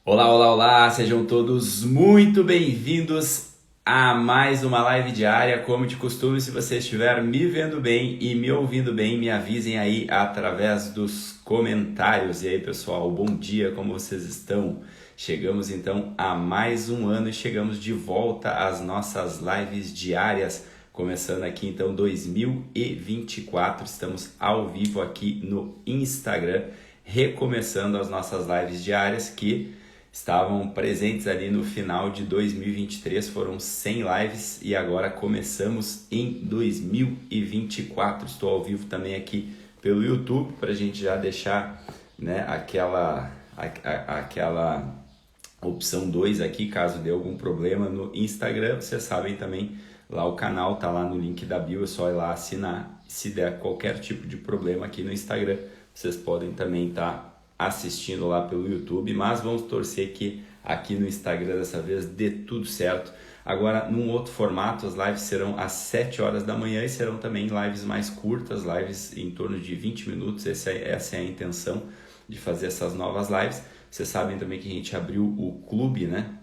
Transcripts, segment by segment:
Olá, olá, olá! Sejam todos muito bem-vindos a mais uma live diária. Como de costume, se você estiver me vendo bem e me ouvindo bem, me avisem aí através dos comentários. E aí, pessoal, bom dia, como vocês estão? Chegamos então a mais um ano e chegamos de volta às nossas lives diárias. Começando aqui então 2024, estamos ao vivo aqui no Instagram, recomeçando as nossas lives diárias que estavam presentes ali no final de 2023, foram 100 lives e agora começamos em 2024. Estou ao vivo também aqui pelo YouTube para a gente já deixar, né, aquela opção 2 aqui, caso dê algum problema no Instagram. Vocês sabem também, lá o canal tá lá no link da bio, é só ir lá assinar. Se der qualquer tipo de problema aqui no Instagram, vocês podem também estar assistindo lá pelo YouTube, mas vamos torcer que aqui no Instagram dessa vez dê tudo certo. Agora, num outro formato, as lives serão às 7 horas da manhã e serão também lives mais curtas, lives em torno de 20 minutos, essa é a intenção de fazer essas novas lives. Vocês sabem também que a gente abriu o clube, né?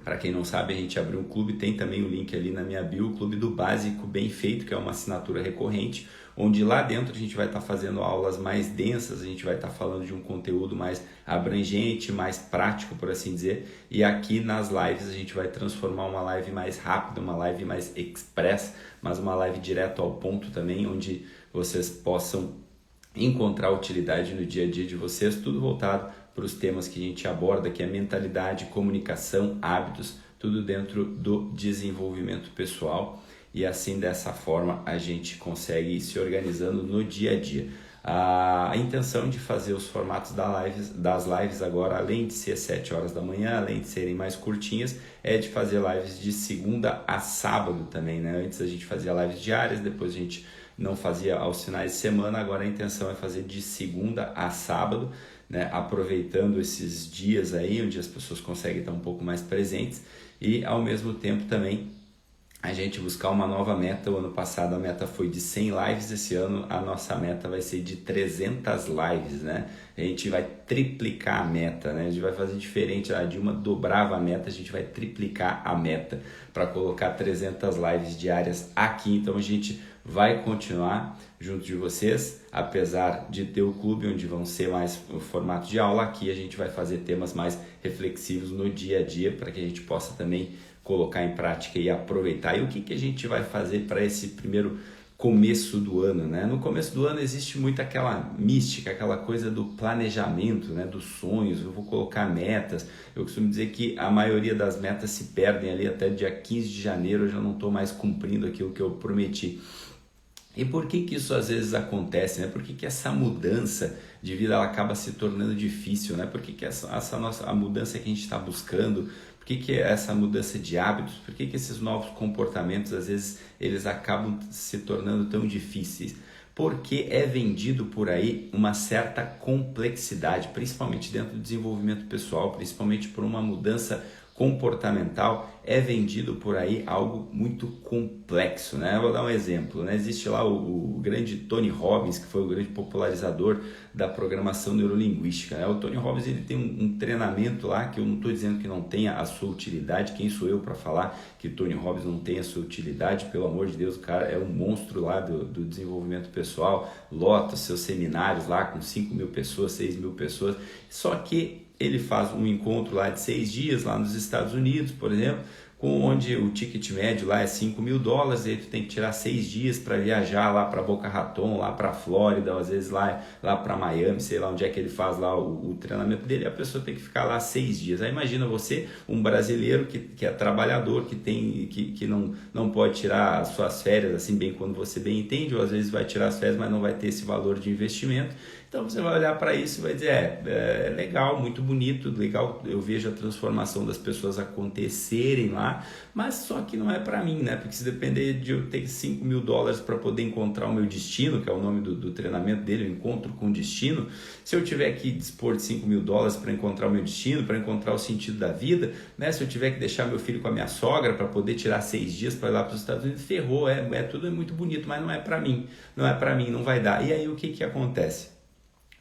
Para quem não sabe, a gente abriu um clube, tem também o link ali na minha bio, o Clube do Básico Bem Feito, que é uma assinatura recorrente, onde lá dentro a gente vai estar fazendo aulas mais densas, a gente vai estar falando de um conteúdo mais abrangente, mais prático, por assim dizer, e aqui nas lives a gente vai transformar uma live mais rápida, uma live mais express, mas uma live direto ao ponto também, onde vocês possam encontrar utilidade no dia a dia de vocês, tudo voltado para os temas que a gente aborda, que é mentalidade, comunicação, hábitos, tudo dentro do desenvolvimento pessoal, e assim dessa forma a gente consegue ir se organizando no dia a dia. A intenção de fazer os formatos das lives agora, além de ser 7 horas da manhã, além de serem mais curtinhas, é de fazer lives de segunda a sábado também, né? Antes a gente fazia lives diárias, depois a gente não fazia aos finais de semana, agora a intenção é fazer de segunda a sábado, né? Aproveitando esses dias aí onde as pessoas conseguem estar um pouco mais presentes e ao mesmo tempo também a gente buscar uma nova meta. O ano passado a meta foi de 100 lives, esse ano a nossa meta vai ser de 300 lives, né? A gente vai triplicar a meta, né? A gente vai fazer diferente, a Dilma dobrava a meta, a gente vai triplicar a meta para colocar 300 lives diárias aqui. Então a gente vai continuar junto de vocês, apesar de ter o clube onde vão ser mais o formato de aula. Aqui a gente vai fazer temas mais reflexivos no dia a dia para que a gente possa também colocar em prática e aproveitar. E o que a gente vai fazer para esse primeiro começo do ano, né? No começo do ano existe muito aquela mística, aquela coisa do planejamento, né? Dos sonhos, eu vou colocar metas. Eu costumo dizer que a maioria das metas se perdem ali até dia 15 de janeiro, eu já não estou mais cumprindo aquilo que eu prometi. E por que isso às vezes acontece, né? Por que essa mudança de vida ela acaba se tornando difícil, né? Por que a mudança que a gente está buscando, por que essa mudança de hábitos, por que esses novos comportamentos às vezes eles acabam se tornando tão difíceis? Porque é vendido por aí uma certa complexidade, principalmente dentro do desenvolvimento pessoal, principalmente por uma mudança comportamental, é vendido por aí algo muito complexo, né? Eu vou dar um exemplo, né? Existe lá o grande Tony Robbins, que foi o grande popularizador da programação neurolinguística, né? O Tony Robbins ele tem um treinamento lá que eu não estou dizendo que não tenha a sua utilidade. Quem sou eu para falar que Tony Robbins não tem a sua utilidade? Pelo amor de Deus, o cara é um monstro lá do desenvolvimento pessoal, lota seus seminários lá com 5.000 pessoas, 6.000 pessoas, só que ele faz um encontro lá de 6 dias lá nos Estados Unidos, por exemplo, onde o ticket médio lá é $5.000, e aí tu tem que tirar 6 dias para viajar lá para Boca Raton, lá para Flórida, ou às vezes lá para Miami, sei lá onde é que ele faz lá o treinamento dele, a pessoa tem que ficar lá 6 dias. Aí imagina você, um brasileiro que é trabalhador, que não pode tirar as suas férias assim bem quando você bem entende, ou às vezes vai tirar as férias, mas não vai ter esse valor de investimento. Então você vai olhar para isso e vai dizer, é legal, muito bonito, legal, eu vejo a transformação das pessoas acontecerem lá, mas só que não é para mim, né? Porque se depender de eu ter $5.000 para poder encontrar o meu destino, que é o nome do treinamento dele, o Encontro com Destino, se eu tiver que dispor de $5.000 para encontrar o meu destino, para encontrar o sentido da vida, né? Se eu tiver que deixar meu filho com a minha sogra para poder tirar 6 dias para ir lá para os Estados Unidos, ferrou, tudo é muito bonito, mas não é para mim, não vai dar. E aí o que acontece?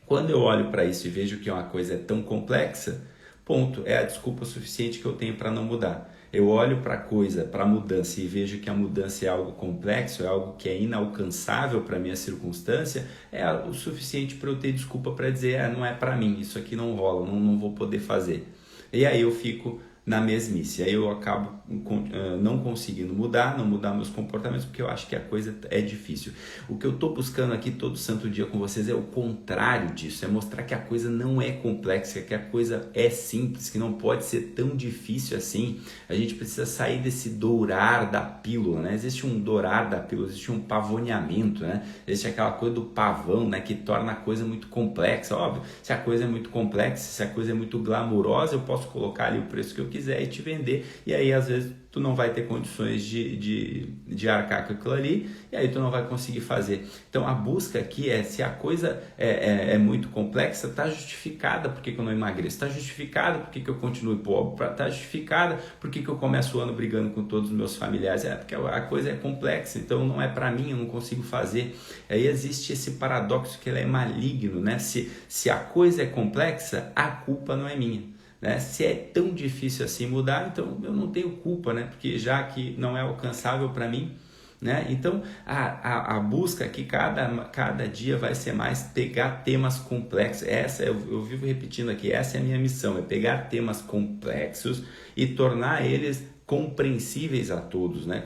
Quando eu olho para isso e vejo que uma coisa é tão complexa, Ponto. É a desculpa suficiente que eu tenho para não mudar. Eu olho para a coisa, para a mudança e vejo que a mudança é algo complexo, é algo que é inalcançável para a minha circunstância, é o suficiente para eu ter desculpa para dizer, não é para mim, isso aqui não rola, não vou poder fazer. E aí eu fico na mesmice, aí eu acabo não conseguindo mudar meus comportamentos, porque eu acho que a coisa é difícil. O que eu estou buscando aqui todo santo dia com vocês é o contrário disso, é mostrar que a coisa não é complexa, que a coisa é simples, que não pode ser tão difícil assim. A gente precisa sair desse dourar da pílula, né? Existe um dourar da pílula, existe um pavoneamento, né? Existe aquela coisa do pavão, né? Que torna a coisa muito complexa. Óbvio, se a coisa é muito complexa, se a coisa é muito glamurosa, eu posso colocar ali o preço que eu quiser e te vender, e aí às vezes tu não vai ter condições de arcar com aquilo ali, e aí tu não vai conseguir fazer. Então a busca aqui é se a coisa é muito complexa, está justificada porque eu não emagreço, está justificada porque eu continuo pobre, está justificada porque eu começo o ano brigando com todos os meus familiares, porque a coisa é complexa, então não é para mim, eu não consigo fazer. Aí existe esse paradoxo que ele é maligno, né? Se a coisa é complexa, a culpa não é minha. Né? Se é tão difícil assim mudar, então eu não tenho culpa, né? Porque já que não é alcançável para mim, né? Então a busca aqui cada dia vai ser mais pegar temas complexos. Eu vivo repetindo aqui, essa é a minha missão, é pegar temas complexos e tornar eles compreensíveis a todos, né?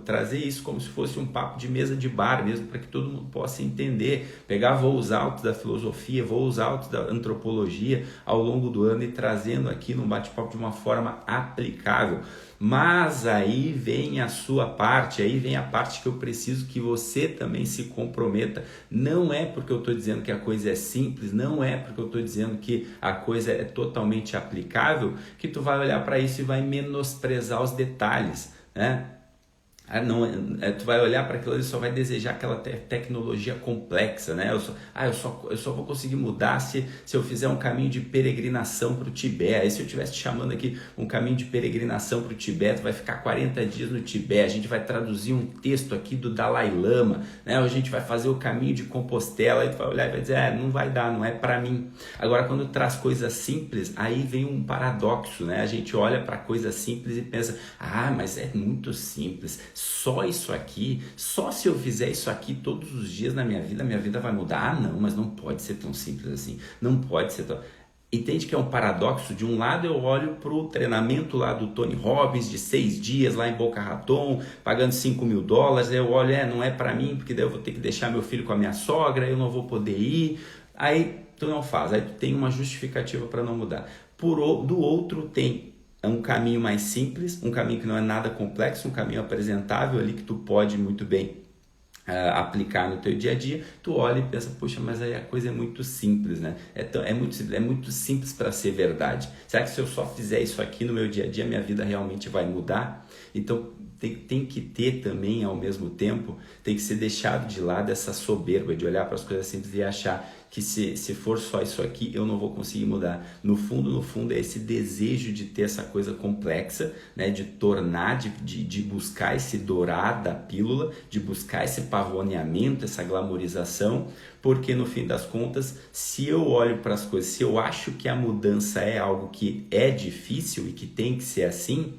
Trazer isso como se fosse um papo de mesa de bar mesmo, para que todo mundo possa entender, pegar voos altos da filosofia, voos altos da antropologia ao longo do ano e trazendo aqui no bate-papo de uma forma aplicável. Mas aí vem a sua parte, aí vem a parte que eu preciso que você também se comprometa. Não é porque eu estou dizendo que a coisa é simples, não é porque eu estou dizendo que a coisa é totalmente aplicável, que tu vai olhar para isso e vai menosprezar os detalhes, né? Tu vai olhar para aquilo e só vai desejar aquela tecnologia complexa, né? Eu só vou conseguir mudar se eu fizer um caminho de peregrinação para o Tibete. Aí se eu estivesse te chamando aqui um caminho de peregrinação para o Tibete, vai ficar 40 dias no Tibete, a gente vai traduzir um texto aqui do Dalai Lama, né? A gente vai fazer o caminho de Compostela, aí tu vai olhar e vai dizer, não vai dar, não é para mim. Agora, quando traz coisas simples, aí vem um paradoxo, né? A gente olha para coisas simples e pensa, mas é muito simples, só isso aqui, só se eu fizer isso aqui todos os dias na minha vida vai mudar. Não, mas não pode ser tão simples assim, não pode ser tão... Entende que é um paradoxo? De um lado eu olho para o treinamento lá do Tony Robbins de 6 dias lá em Boca Raton, pagando $5.000, eu olho, não é para mim, porque daí eu vou ter que deixar meu filho com a minha sogra, eu não vou poder ir, aí tu não faz, aí tu tem uma justificativa para não mudar. Do outro tem um caminho mais simples, um caminho que não é nada complexo, um caminho apresentável ali que tu pode muito bem aplicar no teu dia a dia. Tu olha e pensa, poxa, mas aí a coisa é muito simples, né? É muito simples para ser verdade. Será que se eu só fizer isso aqui no meu dia a dia, minha vida realmente vai mudar? Então tem que ter também, ao mesmo tempo, tem que ser deixado de lado essa soberba de olhar para as coisas simples e achar que se for só isso aqui, eu não vou conseguir mudar. No fundo, é esse desejo de ter essa coisa complexa, né? De tornar, de buscar esse dourar da pílula, de buscar esse pavoneamento, essa glamorização, porque no fim das contas, se eu olho para as coisas, se eu acho que a mudança é algo que é difícil e que tem que ser assim,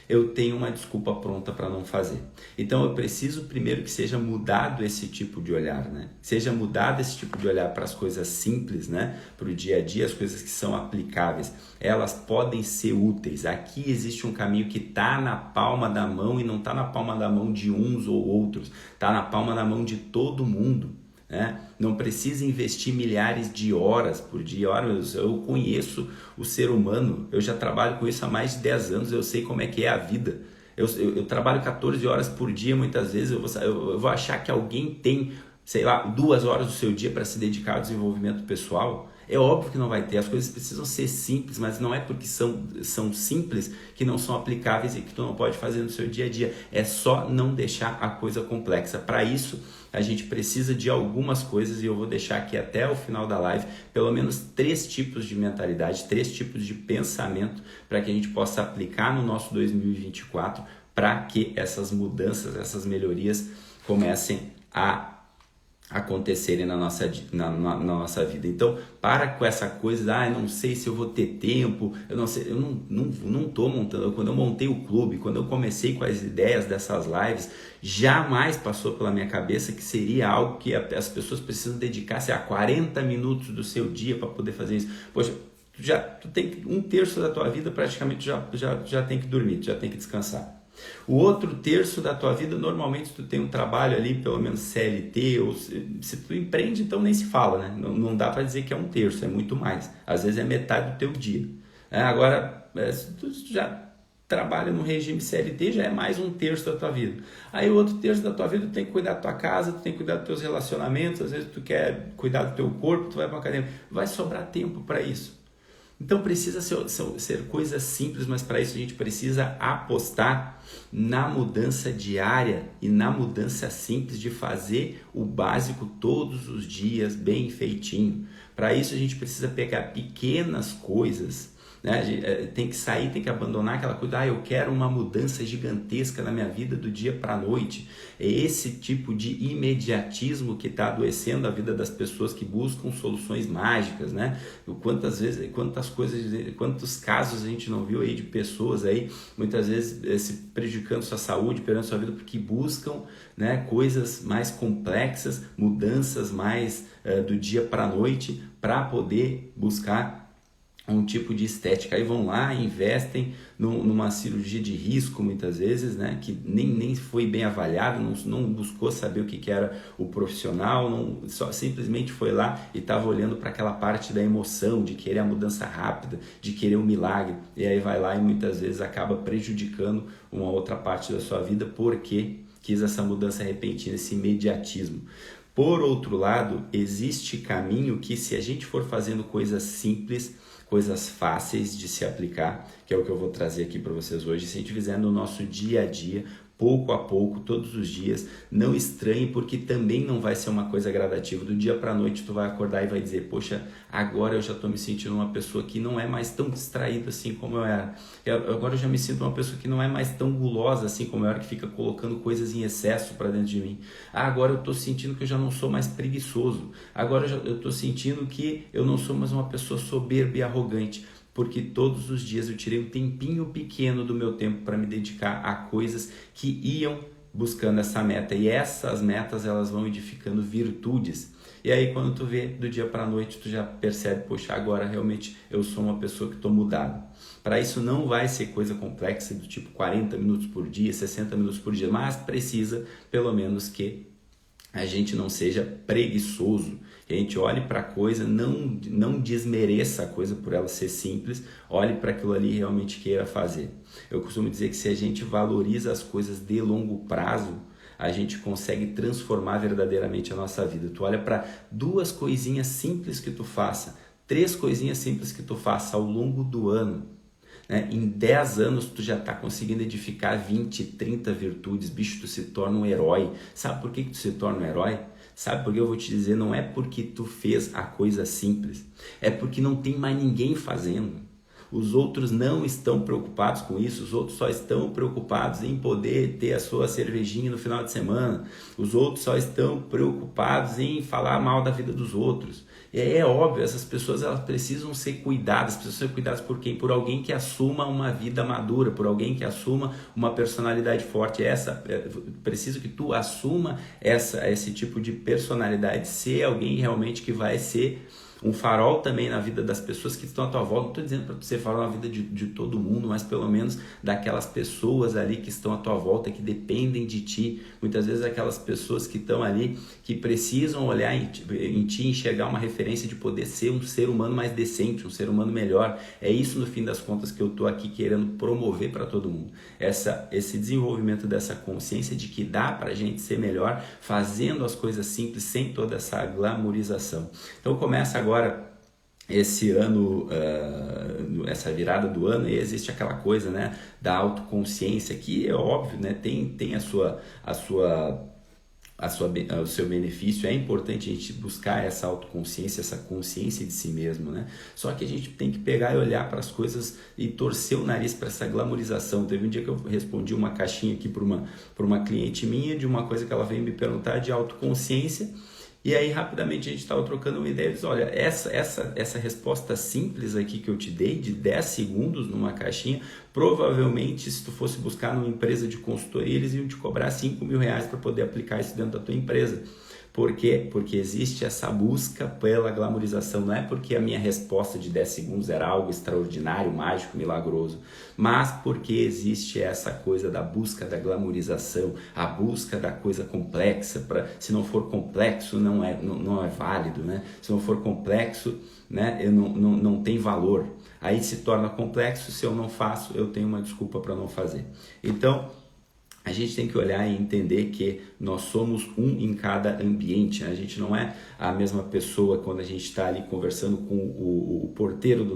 eu tenho uma desculpa pronta para não fazer. Então eu preciso primeiro que seja mudado esse tipo de olhar, né? Seja mudado esse tipo de olhar para as coisas simples, né? Para o dia a dia, as coisas que são aplicáveis. Elas podem ser úteis. Aqui existe um caminho que está na palma da mão e não está na palma da mão de uns ou outros. Está na palma da mão de todo mundo. Né? Não precisa investir milhares de horas por dia. Eu conheço o ser humano, eu já trabalho com isso há mais de 10 anos, eu sei como é que é a vida. Eu trabalho 14 horas por dia, muitas vezes eu vou achar que alguém tem, 2 horas do seu dia para se dedicar ao desenvolvimento pessoal. É óbvio que não vai ter, as coisas precisam ser simples, mas não é porque são simples que não são aplicáveis e que tu não pode fazer no seu dia a dia. É só não deixar a coisa complexa. Para isso, a gente precisa de algumas coisas e eu vou deixar aqui até o final da live pelo menos 3 tipos de mentalidade, 3 tipos de pensamento para que a gente possa aplicar no nosso 2024 para que essas mudanças, essas melhorias comecem a acontecerem na nossa vida. Então, para com essa coisa, eu não sei se eu vou ter tempo, eu não sei, eu não tô montando. Quando eu montei o clube, quando eu comecei com as ideias dessas lives, jamais passou pela minha cabeça que seria algo que as pessoas precisam dedicar, sei lá, 40 minutos do seu dia para poder fazer isso. Poxa, tu tem um terço da tua vida praticamente já tem que dormir, já tem que descansar. O outro terço da tua vida, normalmente tu tem um trabalho ali, pelo menos CLT, ou se tu empreende, então nem se fala, né? Não dá para dizer que é um terço, é muito mais. Às vezes é metade do teu dia. Agora, se tu já trabalha no regime CLT, já é mais um terço da tua vida. Aí o outro terço da tua vida, tu tem que cuidar da tua casa, tu tem que cuidar dos teus relacionamentos, às vezes tu quer cuidar do teu corpo, tu vai para uma academia. Vai sobrar tempo para isso. Então precisa ser coisas simples, mas para isso a gente precisa apostar na mudança diária e na mudança simples de fazer o básico todos os dias bem feitinho. Para isso a gente precisa pegar pequenas coisas, né? Tem que sair, tem que abandonar aquela coisa, eu quero uma mudança gigantesca na minha vida do dia para a noite. É esse tipo de imediatismo que está adoecendo a vida das pessoas que buscam soluções mágicas, né? Quantos casos a gente não viu aí de pessoas aí, muitas vezes se prejudicando sua saúde, perdendo sua vida, porque buscam, né, coisas mais complexas, mudanças mais do dia para a noite, para poder buscar um tipo de estética. Aí vão lá, investem numa cirurgia de risco muitas vezes, né, que nem foi bem avaliado, não buscou saber o que era o profissional, só simplesmente foi lá e estava olhando para aquela parte da emoção, de querer a mudança rápida, de querer o milagre, e aí vai lá e muitas vezes acaba prejudicando uma outra parte da sua vida porque quis essa mudança repentina, esse imediatismo. Por outro lado, existe caminho que, se a gente for fazendo coisas simples, coisas fáceis de se aplicar, que é o que eu vou trazer aqui para vocês hoje, se a gente fizer no nosso dia a dia, pouco a pouco, todos os dias, não estranhe, porque também não vai ser uma coisa gradativa. Do dia para a noite tu vai acordar e vai dizer, poxa, agora eu já estou me sentindo uma pessoa que não é mais tão distraída assim como eu era. Agora eu já me sinto uma pessoa que não é mais tão gulosa assim como eu era, que fica colocando coisas em excesso para dentro de mim. Agora eu estou sentindo que eu já não sou mais preguiçoso. Agora eu estou sentindo que eu não sou mais uma pessoa soberba e arrogante, porque todos os dias eu tirei um tempinho pequeno do meu tempo para me dedicar a coisas que iam buscando essa meta, e essas metas elas vão edificando virtudes. E aí quando tu vê do dia para a noite, tu já percebe, poxa, agora realmente eu sou uma pessoa que estou mudada. Para isso não vai ser coisa complexa do tipo 40 minutos por dia, 60 minutos por dia, mas precisa pelo menos que a gente não seja preguiçoso, que a gente olhe para a coisa, não desmereça a coisa por ela ser simples, olhe para aquilo ali e realmente queira fazer. Eu costumo dizer que se a gente valoriza as coisas de longo prazo, a gente consegue transformar verdadeiramente a nossa vida. Tu olha para 2 coisinhas simples que tu faça, 3 coisinhas simples que tu faça ao longo do ano, né? Em 10 anos tu já está conseguindo edificar 20, 30 virtudes, bicho, tu se torna um herói. Sabe por que tu se torna um herói? Sabe por que eu vou te dizer? Não é porque tu fez a coisa simples, é porque não tem mais ninguém fazendo. Os outros não estão preocupados com isso, os outros só estão preocupados em poder ter a sua cervejinha no final de semana, os outros só estão preocupados em falar mal da vida dos outros. E é óbvio, essas pessoas elas precisam ser cuidadas, precisam ser cuidadas por quem? Por alguém que assuma uma vida madura, por alguém que assuma uma personalidade forte. Preciso que tu assuma esse tipo de personalidade, ser alguém realmente que vai ser um farol também na vida das pessoas que estão à tua volta. Não estou dizendo para tu ser farol na vida de todo mundo, mas pelo menos daquelas pessoas ali que estão à tua volta, que dependem de ti. Muitas vezes aquelas pessoas que estão ali, que precisam olhar em ti, enxergar uma referência de poder ser um ser humano mais decente, um ser humano melhor. É isso, no fim das contas, que eu estou aqui querendo promover para todo mundo. Esse desenvolvimento dessa consciência de que dá para a gente ser melhor fazendo as coisas simples, sem toda essa glamorização. Então começa agora esse ano, essa virada do ano, e existe aquela coisa, né, da autoconsciência, que é óbvio, né, tem o seu benefício. É importante a gente buscar essa autoconsciência, essa consciência de si mesmo, né? Só que a gente tem que pegar e olhar para as coisas e torcer o nariz para essa glamorização. Teve um dia que eu respondi uma caixinha aqui para uma cliente minha de uma coisa que ela veio me perguntar de autoconsciência, E aí, rapidamente, a gente estava trocando uma ideia e disse, olha, essa resposta simples aqui que eu te dei, de 10 segundos numa caixinha, provavelmente, se tu fosse buscar numa empresa de consultoria, eles iam te cobrar R$ 5.000 para poder aplicar isso dentro da tua empresa. Por quê? Porque existe essa busca pela glamorização. Não é porque a minha resposta de 10 segundos era algo extraordinário, mágico, milagroso, mas porque existe essa coisa da busca da glamorização, a busca da coisa complexa. Se não for complexo, não é válido, né? Se não for complexo, né, não tem valor. Aí se torna complexo, se eu não faço, eu tenho uma desculpa para não fazer. Então, a gente tem que olhar e entender que nós somos um em cada ambiente, né? A gente não é a mesma pessoa quando a gente está ali conversando com o porteiro do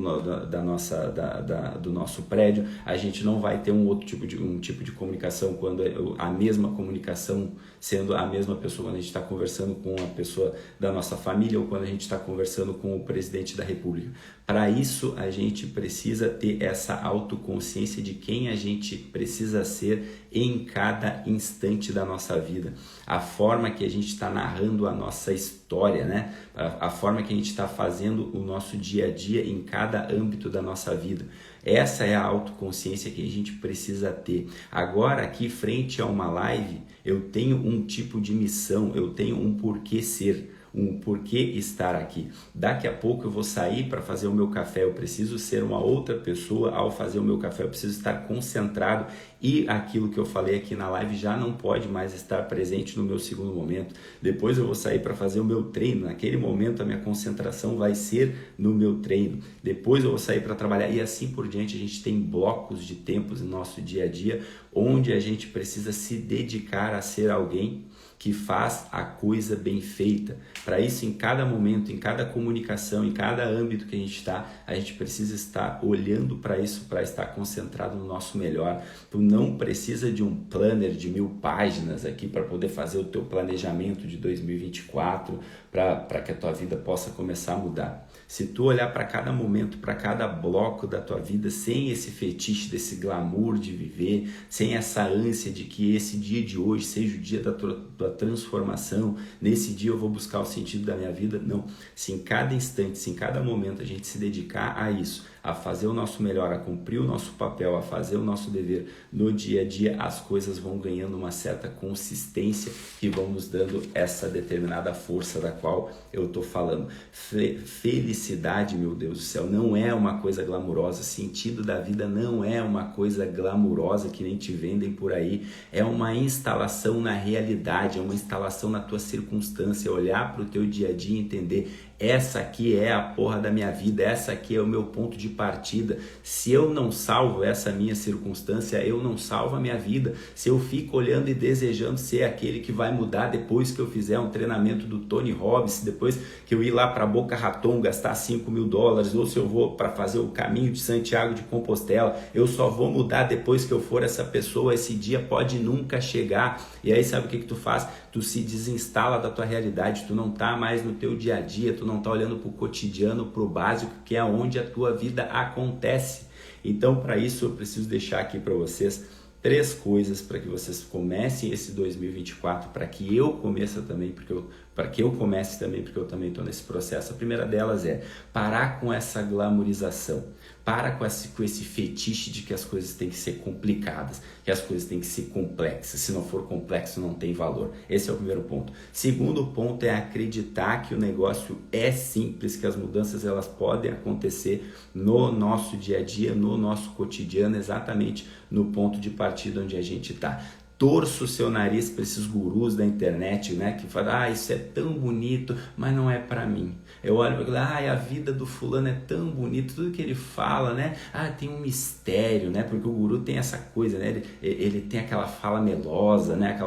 nosso prédio. A gente não vai ter um tipo de comunicação quando a mesma comunicação sendo a mesma pessoa quando a gente está conversando com a pessoa da nossa família ou quando a gente está conversando com o presidente da República. Para isso, a gente precisa ter essa autoconsciência de quem a gente precisa ser em cada instante da nossa vida. A forma que a gente está narrando a nossa história, né? A forma que a gente está fazendo o nosso dia a dia em cada âmbito da nossa vida. Essa é a autoconsciência que a gente precisa ter. Agora, aqui frente a uma live, eu tenho um tipo de missão, eu tenho um porquê ser, um porquê estar aqui. Daqui a pouco eu vou sair para fazer o meu café, eu preciso ser uma outra pessoa ao fazer o meu café, eu preciso estar concentrado e aquilo que eu falei aqui na live já não pode mais estar presente no meu segundo momento. Depois eu vou sair para fazer o meu treino, naquele momento a minha concentração vai ser no meu treino. Depois eu vou sair para trabalhar e assim por diante. A gente tem blocos de tempos no nosso dia a dia onde a gente precisa se dedicar a ser alguém que faz a coisa bem feita. Para isso, em cada momento, em cada comunicação, em cada âmbito que a gente está, a gente precisa estar olhando para isso, para estar concentrado no nosso melhor. Tu não precisa de um planner de 1000 páginas aqui para poder fazer o teu planejamento de 2024, para que a tua vida possa começar a mudar. Se tu olhar para cada momento, para cada bloco da tua vida, sem esse fetiche, desse glamour de viver, sem essa ânsia de que esse dia de hoje seja o dia da tua transformação, nesse dia eu vou buscar o sentido da minha vida, não. Se em cada instante, se em cada momento a gente se dedicar a isso, a fazer o nosso melhor, a cumprir o nosso papel, a fazer o nosso dever no dia a dia, as coisas vão ganhando uma certa consistência e vão nos dando essa determinada força da qual eu estou falando. Felicidade, meu Deus do céu, não é uma coisa glamurosa. Sentido da vida não é uma coisa glamurosa que nem te vendem por aí. É uma instalação na realidade, é uma instalação na tua circunstância, olhar para o teu dia a dia e entender: essa aqui é a porra da minha vida, essa aqui é o meu ponto de partida. Se eu não salvo essa minha circunstância, eu não salvo a minha vida. Se eu fico olhando e desejando ser aquele que vai mudar depois que eu fizer um treinamento do Tony Robbins, depois que eu ir lá para Boca Raton gastar $5.000, ou se eu vou para fazer o caminho de Santiago de Compostela, eu só vou mudar depois que eu for essa pessoa, esse dia pode nunca chegar. E aí sabe o que tu faz? Tu se desinstala da tua realidade, tu não tá mais no teu dia a dia, tu não tá olhando pro cotidiano, pro básico, que é onde a tua vida acontece. Então, para isso, eu preciso deixar aqui para vocês 3 coisas para que vocês comecem esse 2024, para que eu comece também, porque eu também estou nesse processo. A primeira delas é parar com essa glamorização, para com esse fetiche de que as coisas têm que ser complicadas, que as coisas têm que ser complexas. Se não for complexo, não tem valor. Esse é o primeiro ponto. Segundo ponto é acreditar que o negócio é simples, que as mudanças elas podem acontecer no nosso dia a dia, no nosso cotidiano, exatamente no ponto de partida onde a gente está. Torço o seu nariz para esses gurus da internet, né, que falam: isso é tão bonito, mas não é para mim. Eu olho e falo: a vida do fulano é tão bonita, tudo que ele fala, né, tem um mistério, né, porque o guru tem essa coisa, né, ele tem aquela fala melosa, né,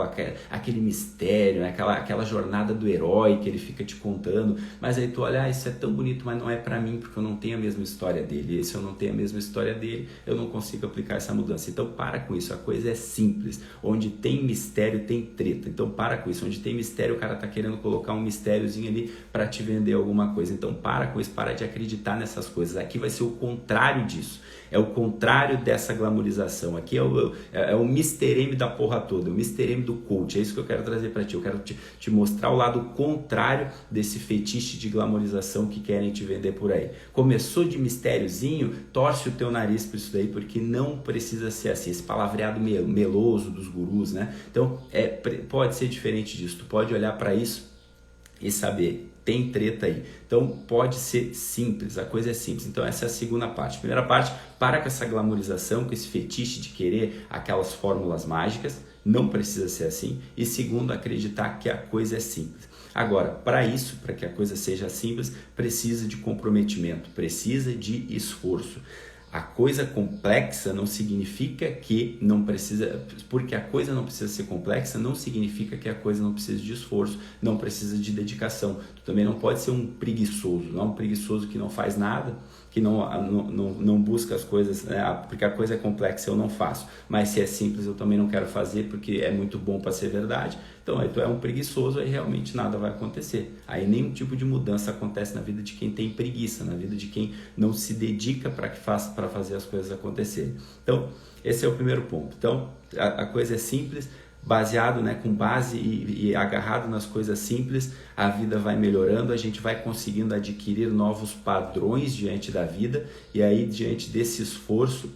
aquele mistério, né, aquela jornada do herói que ele fica te contando, mas aí tu olha: isso é tão bonito, mas não é para mim, porque eu não tenho a mesma história dele, e se eu não tenho a mesma história dele, eu não consigo aplicar essa mudança. Então para com isso, a coisa é simples, onde onde tem mistério tem treta. Então para com isso. Onde tem mistério, o cara tá querendo colocar um mistériozinho ali para te vender alguma coisa. Então para com isso, para de acreditar nessas coisas. Aqui vai ser o contrário disso. É o contrário dessa glamorização. Aqui é o Mr. M da porra toda, o Mr. M do coach. É isso que eu quero trazer para ti. Eu quero te mostrar o lado contrário desse fetiche de glamorização que querem te vender por aí. Começou de mistériozinho, torce o teu nariz para isso daí, porque não precisa ser assim. Esse palavreado meloso dos gurus, né? Então, pode ser diferente disso. Tu pode olhar para isso e saber, tem treta aí. Então pode ser simples, a coisa é simples. Então essa é a segunda parte. Primeira parte, para com essa glamorização, com esse fetiche de querer aquelas fórmulas mágicas, não precisa ser assim. E segundo, acreditar que a coisa é simples. Agora, para isso, para que a coisa seja simples, precisa de comprometimento, precisa de esforço. A coisa complexa não significa que não precisa, porque a coisa não precisa ser complexa, não significa que a coisa não precisa de esforço, não precisa de dedicação. Tu também não pode ser um preguiçoso, não um preguiçoso que não faz nada, que não busca as coisas, né? Porque a coisa é complexa, eu não faço. Mas se é simples, eu também não quero fazer porque é muito bom para ser verdade. Então aí tu é um preguiçoso, aí realmente nada vai acontecer. Aí nenhum tipo de mudança acontece na vida de quem tem preguiça, na vida de quem não se dedica para fazer as coisas acontecerem. Então esse é o primeiro ponto. Então a coisa é simples, baseado, né, com base e agarrado nas coisas simples, a vida vai melhorando, a gente vai conseguindo adquirir novos padrões diante da vida, e aí diante desse esforço,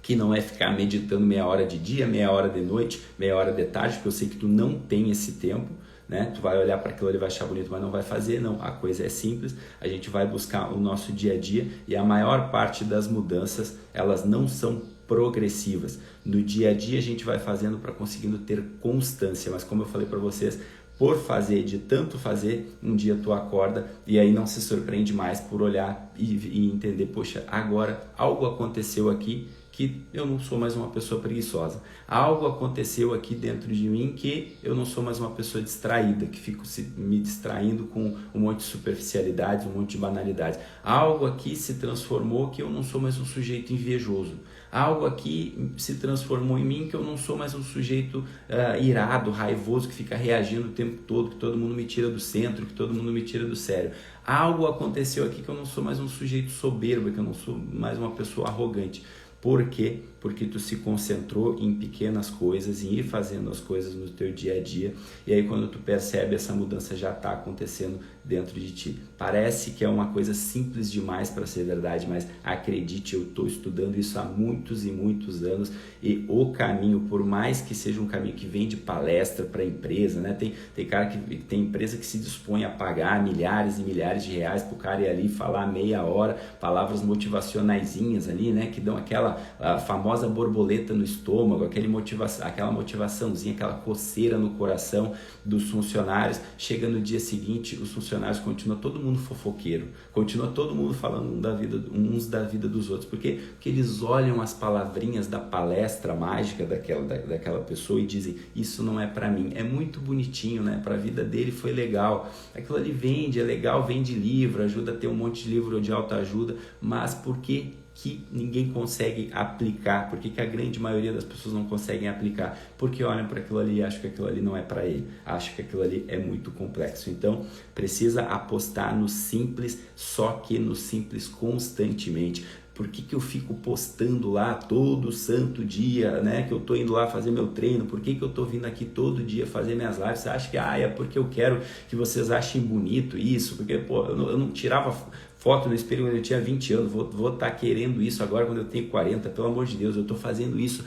que não é ficar meditando meia hora de dia, meia hora de noite, meia hora de tarde, porque eu sei que tu não tem esse tempo, né? Tu vai olhar para aquilo ali, vai achar bonito, mas não vai fazer, não. A coisa é simples, a gente vai buscar o nosso dia a dia, e a maior parte das mudanças, elas não são progressivas. No dia a dia a gente vai fazendo para conseguindo ter constância, mas como eu falei para vocês, por fazer, de tanto fazer, um dia tu acorda e aí não se surpreende mais por olhar e entender, poxa, agora algo aconteceu aqui que eu não sou mais uma pessoa preguiçosa. Algo aconteceu aqui dentro de mim que eu não sou mais uma pessoa distraída, que fico me distraindo com um monte de superficialidades, um monte de banalidades. Algo aqui se transformou que eu não sou mais um sujeito invejoso. Algo aqui se transformou em mim que eu não sou mais um sujeito irado, raivoso, que fica reagindo o tempo todo, que todo mundo me tira do centro, que todo mundo me tira do sério. Algo aconteceu aqui que eu não sou mais um sujeito soberbo, que eu não sou mais uma pessoa arrogante. Por quê? Porque tu se concentrou em pequenas coisas, em ir fazendo as coisas no teu dia a dia, e aí quando tu percebe, essa mudança já está acontecendo dentro de ti. Parece que é uma coisa simples demais para ser verdade, mas acredite, eu estou estudando isso há muitos e muitos anos, e o caminho, por mais que seja um caminho que vem de palestra para empresa, né? Tem cara que tem empresa que se dispõe a pagar milhares e milhares de reais para o cara ir ali falar meia hora, palavras motivacionaisinhas ali, né? Que dão aquela famosa borboleta no estômago, aquela motivaçãozinha, aquela coceira no coração dos funcionários. Chega no dia seguinte, os funcionários continuam todo mundo fofoqueiro, continua todo mundo falando uns da vida dos outros. Por quê? Porque eles olham as palavrinhas da palestra mágica daquela pessoa e dizem, isso não é para mim. É muito bonitinho, né? Para a vida dele foi legal. Aquilo ali vende, é legal, vende livro, ajuda a ter um monte de livro de autoajuda, mas por que ninguém consegue aplicar? Por que a grande maioria das pessoas não conseguem aplicar? Porque olham para aquilo ali e acham que aquilo ali não é para ele, acham que aquilo ali é muito complexo. Então precisa apostar no simples, só que no simples constantemente. Por que eu fico postando lá todo santo dia, né? Que eu tô indo lá fazer meu treino? Por que eu tô vindo aqui todo dia fazer minhas lives? Você acha que é porque eu quero que vocês achem bonito isso? Porque pô, eu não tirava foto no espelho quando eu tinha 20 anos, vou estar querendo isso agora quando eu tenho 40, pelo amor de Deus, eu estou fazendo isso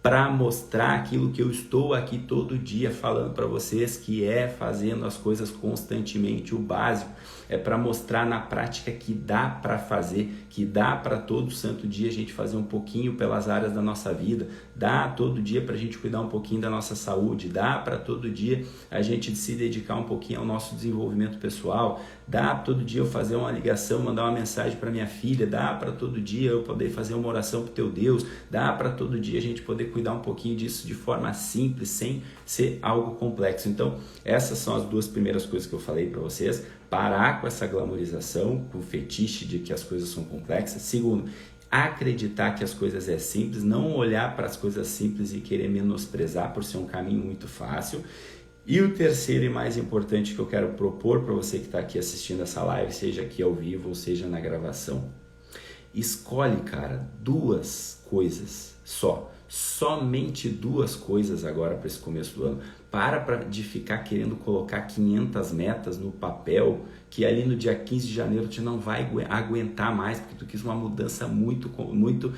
para mostrar aquilo que eu estou aqui todo dia falando para vocês, que é fazendo as coisas constantemente, o básico. É para mostrar na prática que dá para fazer, que dá para todo santo dia a gente fazer um pouquinho pelas áreas da nossa vida, dá todo dia para a gente cuidar um pouquinho da nossa saúde, dá para todo dia a gente se dedicar um pouquinho ao nosso desenvolvimento pessoal, dá todo dia eu fazer uma ligação, mandar uma mensagem para minha filha, dá para todo dia eu poder fazer uma oração para o teu Deus, dá para todo dia a gente poder cuidar um pouquinho disso de forma simples, sem ser algo complexo. Então, essas são as duas primeiras coisas que eu falei para vocês. Parar com essa glamorização, com o fetiche de que as coisas são complexas. Segundo, acreditar que as coisas é simples, não olhar para as coisas simples e querer menosprezar por ser um caminho muito fácil. E o terceiro e mais importante que eu quero propor para você que está aqui assistindo essa live, seja aqui ao vivo ou seja na gravação, escolhe, cara, 2 coisas só. Somente 2 coisas agora para esse começo do ano. Para de ficar querendo colocar 500 metas no papel, que ali no dia 15 de janeiro tu não vai aguentar mais, porque tu quis uma mudança muito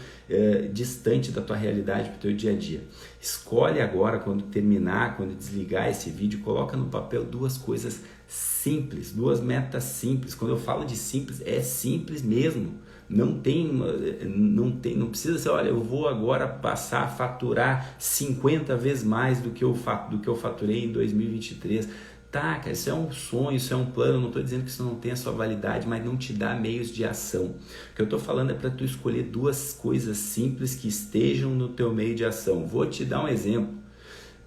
distante da tua realidade, pro teu dia a dia. Escolhe agora, quando terminar, quando desligar esse vídeo, coloca no papel 2 coisas simples, 2 metas simples. Quando eu falo de simples, é simples mesmo. Não precisa ser, olha, eu vou agora passar a faturar 50 vezes mais do que eu faturei em 2023. Tá, cara, isso é um sonho, isso é um plano, eu não estou dizendo que isso não tem a sua validade, mas não te dá meios de ação. O que eu estou falando é para tu escolher 2 coisas simples que estejam no teu meio de ação. Vou te dar um exemplo.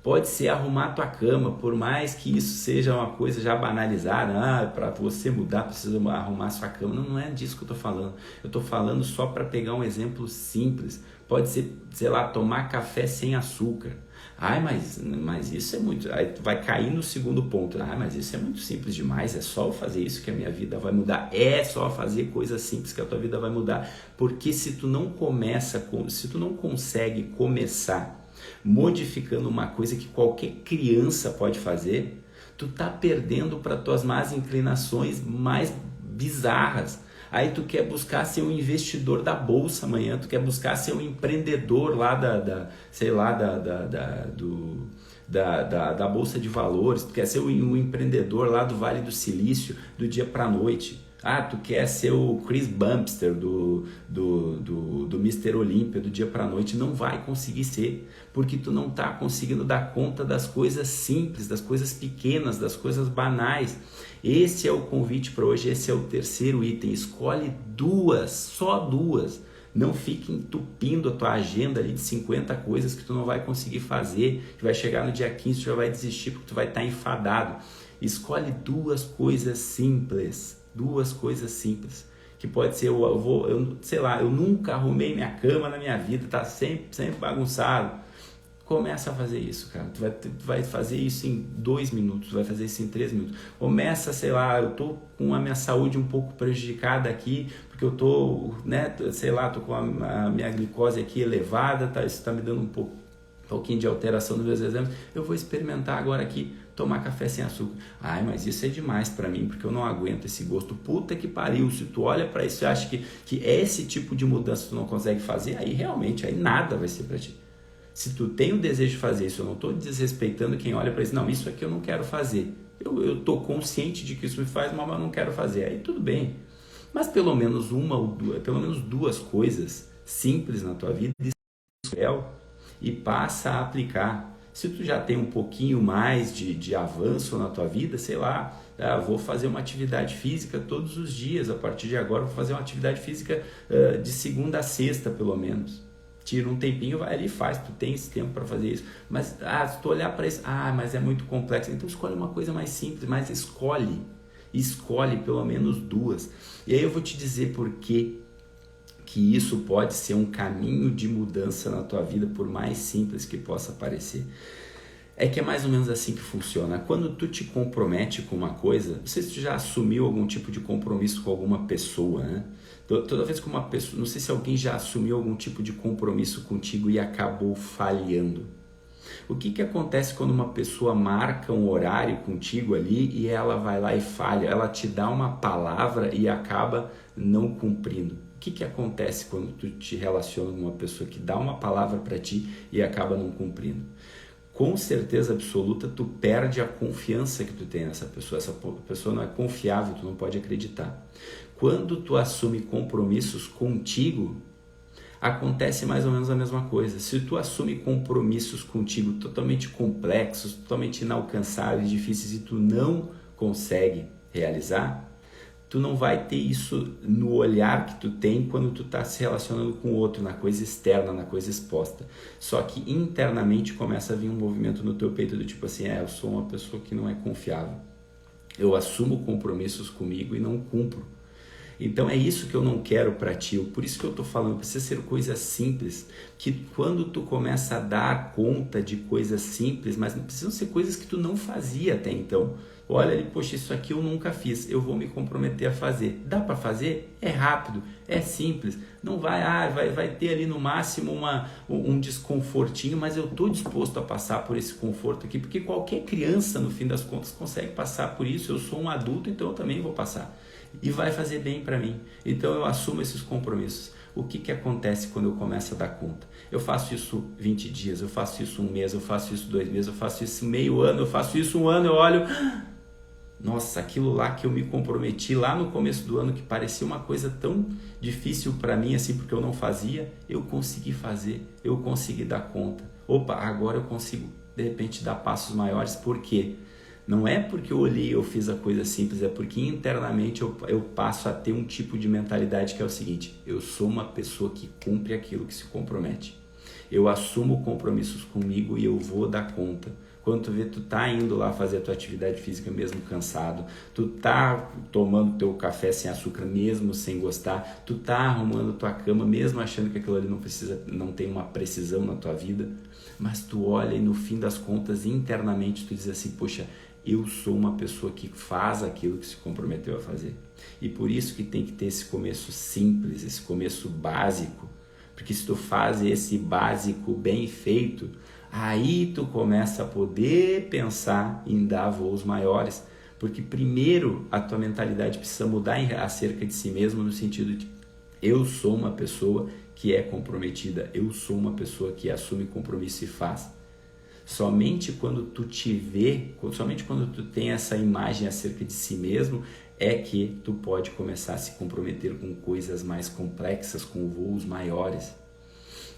Pode ser arrumar tua cama, por mais que isso seja uma coisa já banalizada. Para você mudar precisa arrumar sua cama. Não é disso que eu estou falando. Eu estou falando só para pegar um exemplo simples. Pode ser, sei lá, tomar café sem açúcar. Mas isso é muito... Aí tu vai cair no segundo ponto. Mas isso é muito simples demais. É só eu fazer isso que a minha vida vai mudar. É só fazer coisas simples que a tua vida vai mudar. Porque se tu não consegue começar modificando uma coisa que qualquer criança pode fazer, tu tá perdendo para tuas más inclinações mais bizarras. Aí tu quer buscar ser um investidor da bolsa amanhã, tu quer buscar ser um empreendedor lá da bolsa de valores, tu quer ser um empreendedor lá do Vale do Silício do dia para a noite. Tu quer ser o Chris Bumster do Mr. Olímpia do dia para a noite. Não vai conseguir ser, porque tu não está conseguindo dar conta das coisas simples, das coisas pequenas, das coisas banais. Esse é o convite para hoje, esse é o terceiro item. Escolhe 2, só 2. Não fique entupindo a tua agenda ali de 50 coisas que tu não vai conseguir fazer, que vai chegar no dia 15 tu já vai desistir porque tu vai estar enfadado. Escolhe 2 coisas simples. 2 coisas simples, que pode ser, eu nunca arrumei minha cama na minha vida, tá sempre bagunçado. Começa a fazer isso, cara. Tu vai fazer isso em 2 minutos, tu vai fazer isso em 3 minutos. Começa, eu tô com a minha saúde um pouco prejudicada aqui, porque eu tô, tô com a minha glicose aqui elevada, isso tá me dando um pouquinho de alteração nos meus exames. Eu vou experimentar agora aqui tomar café sem açúcar. Mas isso é demais para mim, porque eu não aguento esse gosto. Puta que pariu, se tu olha para isso e acha que esse tipo de mudança tu não consegue fazer, aí realmente, aí nada vai ser para ti. Se tu tem o desejo de fazer isso, eu não estou desrespeitando quem olha para isso, não, isso aqui eu não quero fazer. Eu estou consciente de que isso me faz mal, mas eu não quero fazer. Aí tudo bem. Mas pelo menos 2 coisas simples na tua vida e passa a aplicar. Se tu já tem um pouquinho mais de avanço na tua vida, vou fazer uma atividade física todos os dias, a partir de agora vou fazer uma atividade física de segunda a sexta pelo menos. Tira um tempinho, vai ali e faz, tu tem esse tempo para fazer isso. Mas se tu olhar para isso, mas é muito complexo, então escolhe uma coisa mais simples, mas escolhe pelo menos 2. E aí eu vou te dizer por que isso pode ser um caminho de mudança na tua vida, por mais simples que possa parecer. É que é mais ou menos assim que funciona. Quando tu te compromete com uma coisa, não sei se tu já assumiu algum tipo de compromisso com alguma pessoa, né? Toda vez que uma pessoa, não sei se alguém já assumiu algum tipo de compromisso contigo e acabou falhando. O que acontece quando uma pessoa marca um horário contigo ali e ela vai lá e falha? Ela te dá uma palavra e acaba não cumprindo. O que acontece quando tu te relaciona com uma pessoa que dá uma palavra para ti e acaba não cumprindo? Com certeza absoluta, tu perde a confiança que tu tem nessa pessoa. Essa pessoa não é confiável, tu não pode acreditar. Quando tu assume compromissos contigo, acontece mais ou menos a mesma coisa. Se tu assume compromissos contigo totalmente complexos, totalmente inalcançáveis, difíceis e tu não consegue realizar, tu não vai ter isso no olhar que tu tem quando tu está se relacionando com o outro, na coisa externa, na coisa exposta. Só que internamente começa a vir um movimento no teu peito do tipo assim, eu sou uma pessoa que não é confiável. Eu assumo compromissos comigo e não cumpro. Então é isso que eu não quero para ti, por isso que eu tô falando, precisa ser coisas simples, que quando tu começa a dar conta de coisas simples, mas não precisam ser coisas que tu não fazia até então. Olha ali, poxa, isso aqui eu nunca fiz, eu vou me comprometer a fazer. Dá para fazer? É rápido, é simples. Não vai ter ali no máximo um desconfortinho, mas eu estou disposto a passar por esse conforto aqui, porque qualquer criança, no fim das contas, consegue passar por isso. Eu sou um adulto, então eu também vou passar. E vai fazer bem para mim. Então eu assumo esses compromissos. O que acontece quando eu começo a dar conta? Eu faço isso 20 dias, eu faço isso um mês, eu faço isso 2 meses, eu faço isso meio ano, eu faço isso um ano, eu olho... Nossa, aquilo lá que eu me comprometi lá no começo do ano, que parecia uma coisa tão difícil para mim, assim, porque eu não fazia, eu consegui fazer, eu consegui dar conta. Opa, agora eu consigo, de repente, dar passos maiores. Por quê? Não é porque eu olhei e eu fiz a coisa simples, é porque internamente eu passo a ter um tipo de mentalidade que é o seguinte: eu sou uma pessoa que cumpre aquilo que se compromete. Eu assumo compromissos comigo e eu vou dar conta. Quando tu vê, tu tá indo lá fazer a tua atividade física mesmo cansado, tu tá tomando teu café sem açúcar mesmo sem gostar, tu tá arrumando tua cama mesmo achando que aquilo ali não tem uma precisão na tua vida, mas tu olha e no fim das contas internamente tu diz assim: poxa, eu sou uma pessoa que faz aquilo que se comprometeu a fazer. E por isso que tem que ter esse começo simples, esse começo básico, porque se tu faz esse básico bem feito, aí tu começa a poder pensar em dar voos maiores, porque primeiro a tua mentalidade precisa mudar acerca de si mesmo, no sentido de: eu sou uma pessoa que é comprometida, eu sou uma pessoa que assume compromisso e faz. Somente quando tu te vê, somente quando tu tem essa imagem acerca de si mesmo, é que tu pode começar a se comprometer com coisas mais complexas, com voos maiores.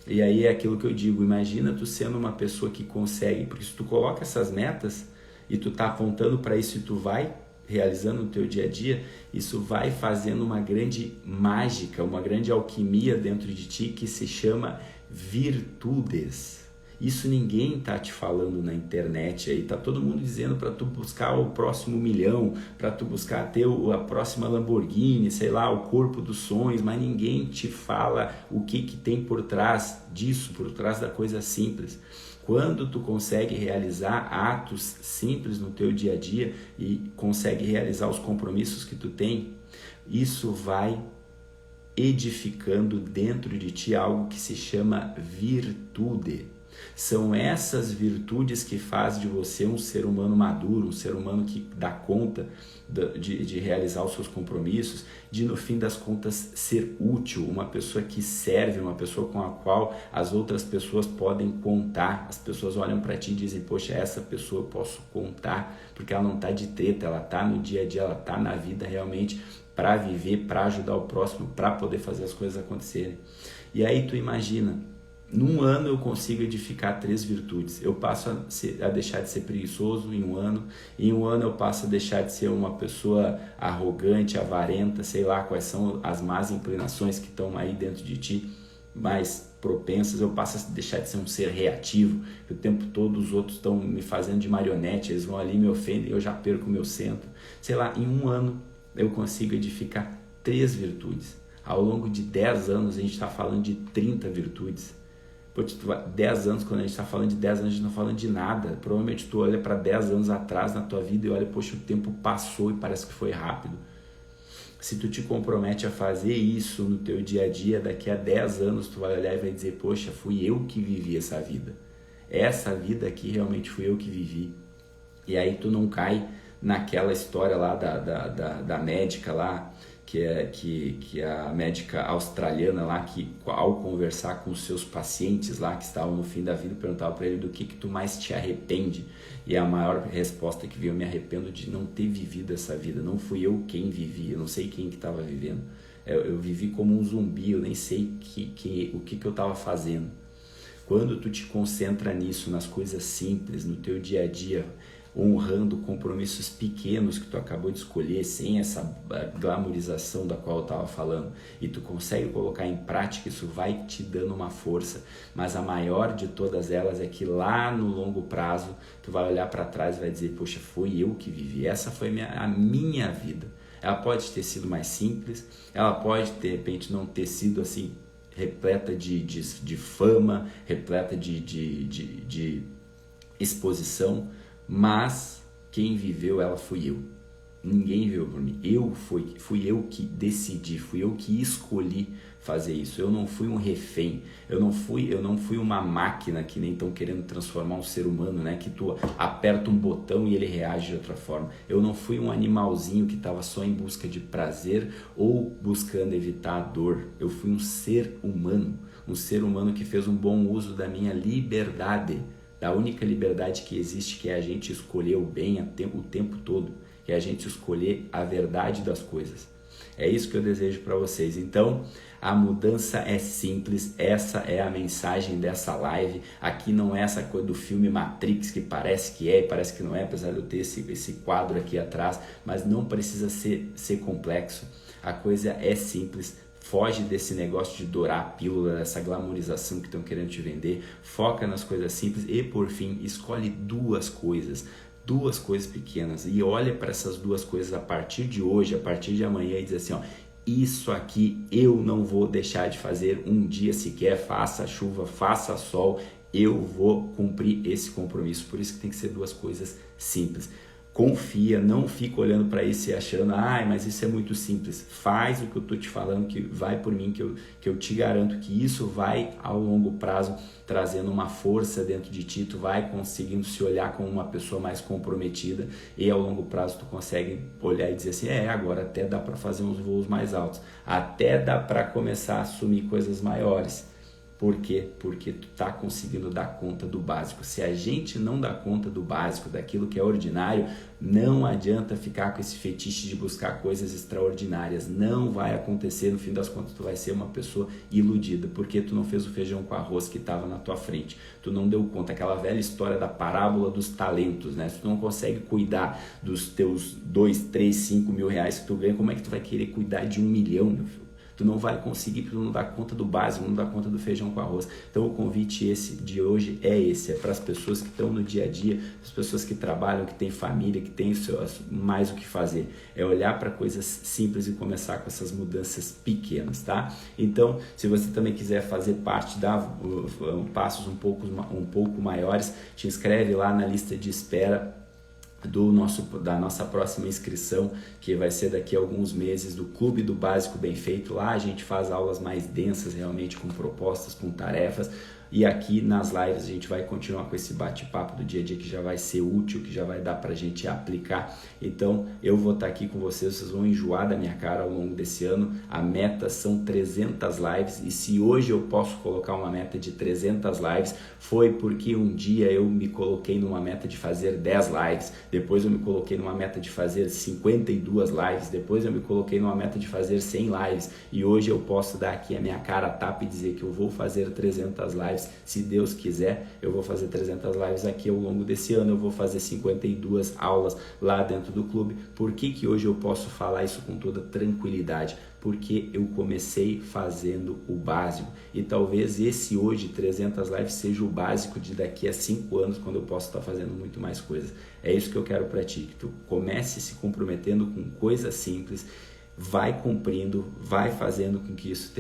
E aí é aquilo que eu digo: imagina tu sendo uma pessoa que consegue, porque se tu coloca essas metas e tu tá apontando para isso e tu vai realizando no teu dia a dia, isso vai fazendo uma grande mágica, uma grande alquimia dentro de ti que se chama virtudes. Isso ninguém tá te falando na internet aí, tá todo mundo dizendo para tu buscar o próximo milhão, para tu buscar ter a próxima Lamborghini, sei lá, o corpo dos sonhos, mas ninguém te fala o que tem por trás disso, por trás da coisa simples. Quando tu consegue realizar atos simples no teu dia a dia e consegue realizar os compromissos que tu tem, isso vai edificando dentro de ti algo que se chama virtude. São essas virtudes que fazem de você um ser humano maduro, um ser humano que dá conta de realizar os seus compromissos, de no fim das contas ser útil, uma pessoa que serve, uma pessoa com a qual as outras pessoas podem contar. As pessoas olham para ti e dizem: poxa, essa pessoa eu posso contar, porque ela não está de treta, ela está no dia a dia, ela está na vida realmente para viver, para ajudar o próximo, para poder fazer as coisas acontecerem. E aí tu imagina, num ano eu consigo edificar 3 virtudes. Eu passo a deixar de ser preguiçoso em um ano eu passo a deixar de ser uma pessoa arrogante, avarenta, sei lá quais são as más inclinações que estão aí dentro de ti, mais propensas. Eu passo a deixar de ser um ser reativo, que o tempo todo os outros estão me fazendo de marionete, eles vão ali me ofendem, eu já perco o meu centro. Sei lá, em um ano eu consigo edificar 3 virtudes. Ao longo de 10 anos a gente está falando de 30 virtudes. 10 anos, quando a gente está falando de 10 anos, a gente não está falando de nada. Provavelmente tu olha para 10 anos atrás na tua vida e olha: poxa, o tempo passou e parece que foi rápido. Se tu te compromete a fazer isso no teu dia a dia, daqui a 10 anos tu vai olhar e vai dizer: poxa, fui eu que vivi essa vida. Essa vida aqui realmente fui eu que vivi. E aí tu não cai naquela história lá da médica lá, que é a médica australiana lá, que ao conversar com os seus pacientes lá que estavam no fim da vida, perguntava para ele: do que tu mais te arrepende? E a maior resposta que veio: eu me arrependo de não ter vivido essa vida, não fui eu quem vivi, eu não sei quem que estava vivendo, eu vivi como um zumbi, eu nem sei o que eu estava fazendo. Quando tu te concentra nisso, nas coisas simples, no teu dia a dia, honrando compromissos pequenos que tu acabou de escolher, sem essa glamorização da qual eu estava falando, e tu consegue colocar em prática, isso vai te dando uma força. Mas a maior de todas elas é que lá no longo prazo tu vai olhar para trás e vai dizer: poxa, foi eu que vivi, essa foi a minha vida. ela pode ter sido mais simples, ela pode, de repente, não ter sido assim, repleta de fama, repleta de exposição, mas quem viveu ela fui eu. Ninguém veio por mim. Fui eu que decidi, fui eu que escolhi fazer isso. Eu não fui um refém. Eu não fui uma máquina que nem estão querendo transformar um ser humano, né? Que tu aperta um botão e ele reage de outra forma. Eu não fui um animalzinho que estava só em busca de prazer ou buscando evitar a dor. Eu fui um ser humano que fez um bom uso da minha liberdade, da única liberdade que existe, que é a gente escolher o bem o tempo todo, que é a gente escolher a verdade das coisas. É isso que eu desejo para vocês. Então, a mudança é simples, essa é a mensagem dessa live. Aqui não é essa coisa do filme Matrix, que parece que é e parece que não é, apesar de eu ter esse quadro aqui atrás, mas não precisa ser complexo. A coisa é simples. Foge desse negócio de dourar a pílula, dessa glamorização que estão querendo te vender. Foca nas coisas simples e, por fim, escolhe duas coisas pequenas e olha para essas duas coisas a partir de hoje, a partir de amanhã e diz assim, ó, isso aqui eu não vou deixar de fazer um dia sequer, faça chuva, faça sol, eu vou cumprir esse compromisso. Por isso que tem que ser duas coisas simples. Confia, não fica olhando para isso e achando, mas isso é muito simples. Faz o que eu estou te falando, que vai por mim, que eu te garanto que isso vai, ao longo prazo, trazendo uma força dentro de ti. Tu vai conseguindo se olhar como uma pessoa mais comprometida e, ao longo prazo, tu consegue olhar e dizer assim, agora até dá para fazer uns voos mais altos, até dá para começar a assumir coisas maiores. Por quê? Porque tu tá conseguindo dar conta do básico. Se a gente não dá conta do básico, daquilo que é ordinário, não adianta ficar com esse fetiche de buscar coisas extraordinárias. Não vai acontecer, no fim das contas tu vai ser uma pessoa iludida, porque tu não fez o feijão com arroz que estava na tua frente. Tu não deu conta, aquela velha história da parábola dos talentos, né? Se tu não consegue cuidar dos teus 2, 3, 5 mil reais que tu ganha, como é que tu vai querer cuidar de 1 milhão, meu filho? Tu não vai conseguir, porque tu não dá conta do básico, não dá conta do feijão com arroz. Então o convite de hoje é para as pessoas que estão no dia a dia, as pessoas que trabalham, que têm família, que têm mais o que fazer. É olhar para coisas simples e começar com essas mudanças pequenas, tá? Então, se você também quiser fazer parte passos um pouco maiores, te inscreve lá na lista de espera da nossa próxima inscrição, que vai ser daqui a alguns meses, do Clube do Básico Bem Feito. Lá a gente faz aulas mais densas, realmente, com propostas, com tarefas. E aqui nas lives a gente vai continuar com esse bate-papo do dia a dia, que já vai ser útil, que já vai dar pra gente aplicar. Então eu vou estar aqui com vocês vão enjoar da minha cara ao longo desse ano. A meta são 300 lives, e se hoje eu posso colocar uma meta de 300 lives, foi porque um dia eu me coloquei numa meta de fazer 10 lives, depois eu me coloquei numa meta de fazer 52 lives, depois eu me coloquei numa meta de fazer 100 lives, e hoje eu posso dar aqui a minha cara a tapa e dizer que eu vou fazer 300 lives. Se Deus quiser, eu vou fazer 300 lives aqui ao longo desse ano, eu vou fazer 52 aulas lá dentro do clube. Por que hoje eu posso falar isso com toda tranquilidade? Porque eu comecei fazendo o básico, e talvez esse hoje, 300 lives, seja o básico de daqui a 5 anos, quando eu posso estar fazendo muito mais coisas. É isso que eu quero para ti, que tu comece se comprometendo com coisas simples, vai cumprindo, vai fazendo com que isso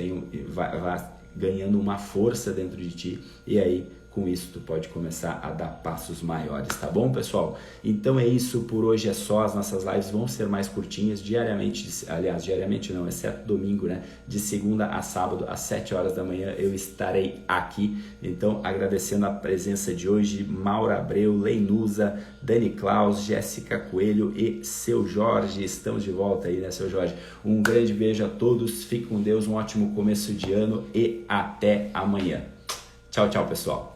vá ganhando uma força dentro de ti, e aí com isso tu pode começar a dar passos maiores, tá bom, pessoal? Então é isso, por hoje é só. As nossas lives vão ser mais curtinhas, diariamente não, exceto domingo, né? De segunda a sábado, às 7 horas da manhã, eu estarei aqui. Então, agradecendo a presença de hoje, Maura Abreu, Leinusa, Dani Klaus, Jéssica Coelho e Seu Jorge. Estamos de volta aí, né, Seu Jorge? Um grande beijo a todos, fique com Deus, um ótimo começo de ano e até amanhã. Tchau, tchau, pessoal.